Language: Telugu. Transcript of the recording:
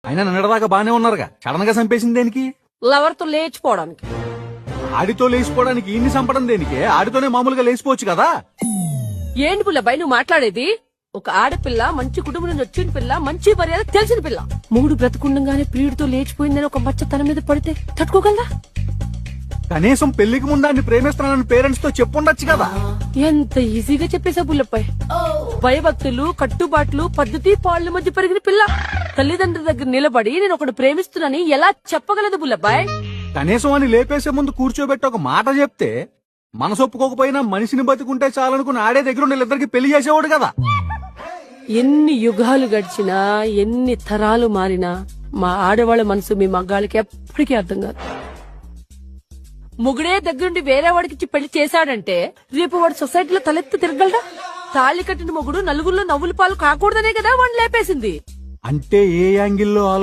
అయినా నిన్నటిదాకా బానే ఉన్నారుగా, సడన్ గా చంపేసింది దేనికి? లవర్ తో లేచిపోవడానికి. ఆడితో లేచిపోవడానికి ఇన్ని చంపడం దేనికే? ఆడితోనే మామూలుగా లేచిపోవచ్చు కదా. ఏంటి పుల్లబాయ్ నువ్వు మాట్లాడేది? ఒక ఆడపిల్ల, మంచి కుటుంబం నుంచి వచ్చిన పిల్ల, మంచి మర్యాద తెలిసిన పిల్ల, మూడు బ్రతుకుండగానే ప్రియుడితో లేచిపోయిందని ఒక మచ్చ తన మీద పడితే తట్టుకోగలరా? కనీసం పెళ్లికి ముందాన్ని ప్రేమిస్తున్నానని పేరెంట్స్ తో చెప్పుండొచ్చు కదా. ఎంత ఈజీగా చెప్పేశా పుల్లబాయ్. భయభక్తులు, కట్టుబాట్లు, పద్ధతి పాళ్ళ మధ్య పెరిగిన పిల్ల తల్లిదండ్రుల దగ్గర నిలబడి నేను ఒకడు ప్రేమిస్తున్నానని ఎలా చెప్పగలదు పుల్లబాయ్? కనీసం అని లేపేసే ముందు కూర్చోబెట్టి ఒక మాట చెప్తే మనసు ఒప్పుకోకపోయినా మనిషిని బతుకుంటే చాలనుకుని ఆడే దగ్గర వీళ్ళిద్దరికి పెళ్లి చేసేవాడు కదా. ఎన్ని యుగాలు గడిచినా, ఎన్ని తరాలు మారినా మా ఆడవాళ్ళ మనసు మీ మగ్గాళ్ళకి ఎప్పటికీ అర్థం కాదు. మొగుడే దగ్గరుండి వేరే వాడికి పెళ్లి చేశాడంటే రేపు వాడు సొసైటీలో తలెత్తి తిరగలరా? తాళి కట్టిన మొగుడు నలుగురిలో నవ్వుల పాలు కాకూడదనే కదా వాడిని లేపేసింది. అంటే ఏ యాంగిల్లో